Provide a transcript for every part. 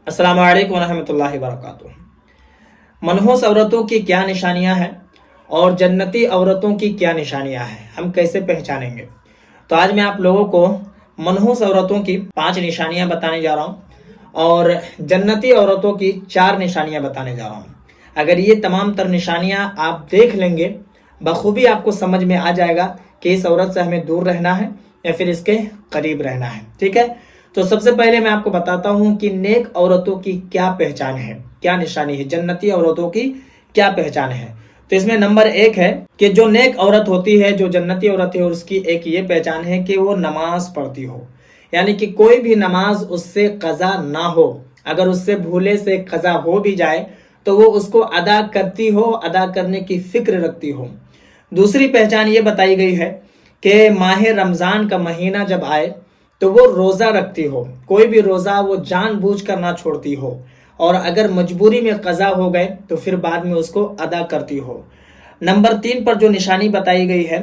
अस्सलाम वालेकुम रहमतुल्लाहि वबरकातुह। मनहूस औरतों की क्या निशानियां हैं और जन्नती औरतों की क्या निशानियां हैं, हम कैसे पहचानेंगे? तो आज मैं आप लोगों को मनहूस औरतों की 5 निशानियां बताने जा रहा हूं और जन्नती औरतों की 4 निशानियां बताने जा रहा हूं। अगर ये तमाम तर निशानियां आप देख लेंगे, बखूबी आपको समझ में आ जाएगा कि इस औरत से हमें दूर रहना है या फिर इसके करीब रहना है। ठीक है, तो सबसे पहले मैं आपको बताता हूं कि नेक औरतों की क्या पहचान है, क्या निशानी है, जन्नती औरतों की क्या पहचान है। तो इसमें नंबर 1 है कि जो नेक औरत होती है, जो जन्नती औरत है, उसकी एक ये पहचान है कि वो नमाज पढ़ती हो, यानी कि कोई भी नमाज उससे कज़ा ना हो। अगर उससे भूले से कज़ा हो भी जाए तो वो उसको अदा करती हो, अदा करने की फिक्र रखती हो। दूसरी पहचान ये बताई गई है कि माह रमज़ान का महीना जब आए तो वो रोज़ा रखती हो, कोई भी रोज़ा वो जानबूझकर ना छोड़ती हो, और अगर मजबूरी में कज़ा हो गए तो फिर बाद में उसको अदा करती हो। नंबर 3 पर जो निशानी बताई गई है,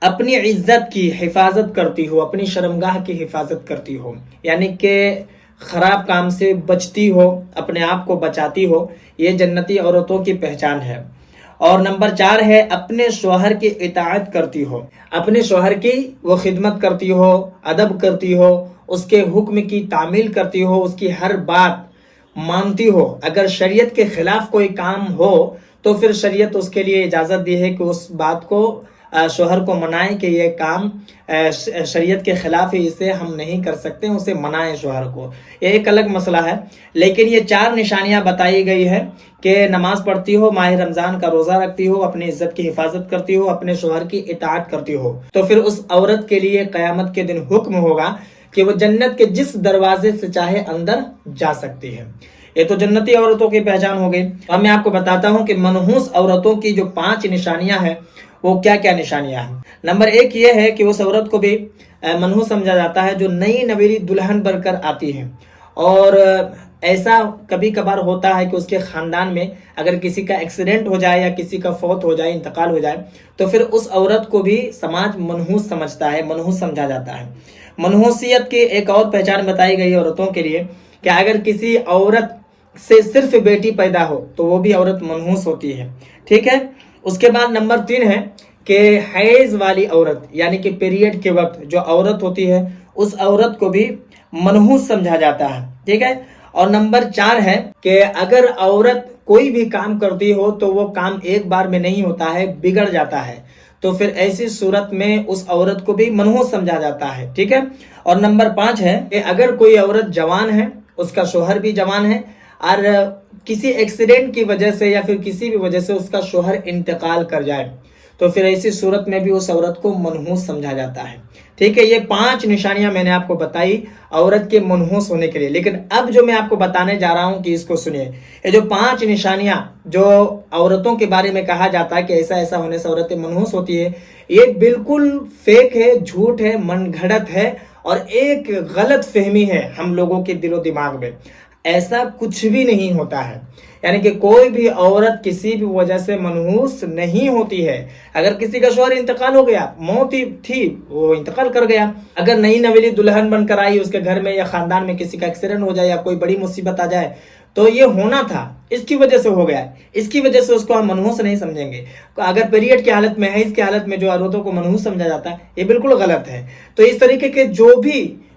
अपनी इज्जत की हिफाजत करती हो, अपनी शर्मगाह की हिफाजत करती हो, यानी कि खराब काम से बचती हो, अपने आप को बचाती हो। ये जन्नती औरतों की पहचान है। और नंबर 4 है अपने शौहर की इताअत करती हो, अपने शौहर की वो खिदमत करती हो, अदब करती हो, उसके हुक्म की तामील करती हो, उसकी हर बात मानती हो। अगर शरीयत के खिलाफ कोई काम हो तो फिर शरीयत उसके लिए इजाज़त दी है कि उस बात को शौहर को मनाएं कि ये काम शरीयत के खिलाफ है, इसे हम नहीं कर सकते, उसे मनाएं शौहर को। ये एक अलग मसला है, लेकिन ये 4 निशानियां बताई गई है कि नमाज पढ़ती हो, माह रमज़ान का रोज़ा रखती हो, अपनी इज्जत की हिफाजत करती हो, अपने शौहर की इताअत करती हो। तो फिर उस औरत के लिए क़यामत के दिन हुक्म होगा कि वो जन्नत के जिस दरवाजे से चाहे अंदर जा सकती है। ये तो जन्नती औरतों की पहचान हो गई। अब मैं आपको बताता हूँ कि मनहूस औरतों की जो 5 निशानियां हैं वो क्या क्या निशानियां हैं। नंबर 1 ये है कि उस औरत को भी मनहूस समझा जाता है जो नई नवेली दुल्हन बनकर आती है। और ऐसा कभी कभार होता है कि उसके खानदान में अगर किसी का एक्सीडेंट हो जाए या किसी का फौत हो जाए, इंतकाल हो जाए, तो फिर उस औरत को भी समाज मनहूस समझता है, मनहूस समझा जाता है। मनहूसियत की एक और पहचान बताई गई औरतों के लिए कि अगर किसी औरत से सिर्फ बेटी पैदा हो तो वो भी औरत मनहूस होती है। ठीक है, उसके बाद नंबर 3 है कि हैज वाली औरत, यानी कि पीरियड के वक्त जो औरत होती है, उस औरत को भी मनहूस समझा जाता है। ठीक है, और नंबर 4 है कि अगर औरत कोई भी काम करती हो तो वो काम एक बार में नहीं होता है, बिगड़ जाता है, तो फिर ऐसी सूरत में उस औरत को भी मनहूस समझा जाता है। ठीक है, और नंबर 5 है कि अगर कोई औरत जवान है, उसका शौहर भी जवान है, और किसी एक्सीडेंट की वजह से या फिर किसी भी वजह से उसका शौहर इंतकाल कर जाए, तो फिर ऐसी सूरत में भी उस औरत को मनहूस समझा जाता है। ठीक है, ये 5 निशानियां मैंने आपको बताई औरत के मनहूस होने के लिए। लेकिन अब जो मैं आपको बताने जा रहा हूं कि इसको सुनिए, ये जो 5 निशानियां जो औरतों के बारे में कहा जाता है कि ऐसा ऐसा होने से औरतें मनहूस होती है, ये बिल्कुल फेक है, झूठ है, मनगढ़ंत है और एक गलत फहमी है हम लोगों के दिलो दिमाग में। ऐसा कुछ भी नहीं होता है, यानी कि कोई भी औरत किसी भी वजह से मनहूस नहीं होती है। अगर किसी का शौहर इंतकाल हो गया, मौत ही थी, वो इंतकाल कर गया, अगर नई नवेली दुल्हन बनकर आई, उसके घर में या खानदान में किसी का एक्सीडेंट हो जाए या कोई बड़ी मुसीबत आ जाए, तो ये होना था, इसकी वजह से हो गया, इसकी वजह से उसको हम मनहूस नहीं समझेंगे। अगर पीरियड की हालत में है, इसकी हालत में जो औरतों को मनहूस समझा जाता है, ये बिल्कुल गलत है। तो इस तरीके के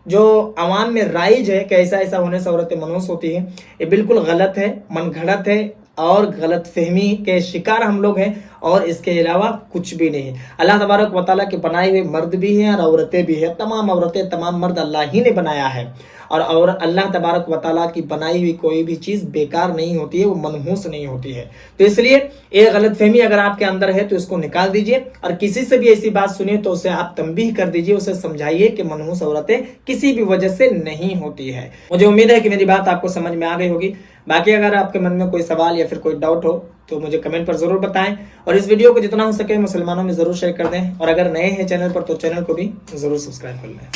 जो आवाम में राइज है कि ऐसा ऐसा होने से औरतें मनहूस होती है, ये बिल्कुल गलत है, मनगढ़ंत है और गलत फहमी के शिकार हम लोग हैं, और इसके अलावा कुछ भी नहीं। अल्लाह तबारक व तआला के बनाए हुए मर्द भी हैं और औरतें भी हैं, तमाम औरतें तमाम मर्द अल्लाह ही ने बनाया है, और अल्लाह तबारक व तआला की बनाई हुई कोई भी चीज़ बेकार नहीं होती है, वो मनहूस नहीं होती है। तो इसलिए ये गलत फहमी अगर आपके अंदर है तो इसको निकाल दीजिए, और किसी से भी ऐसी बात सुनिए तो उसे आप तंबीह कर दीजिए, उसे समझाइए कि मनहूस औरतें किसी भी वजह से नहीं होती है। मुझे उम्मीद है कि मेरी बात आपको समझ में आ गई होगी। बाकी अगर आपके मन में कोई सवाल या फिर कोई डाउट हो तो मुझे कमेंट पर जरूर बताएं, और इस वीडियो को जितना हो सके मुसलमानों में जरूर शेयर कर दें, और अगर नए हैं चैनल पर तो चैनल को भी जरूर सब्सक्राइब कर लें।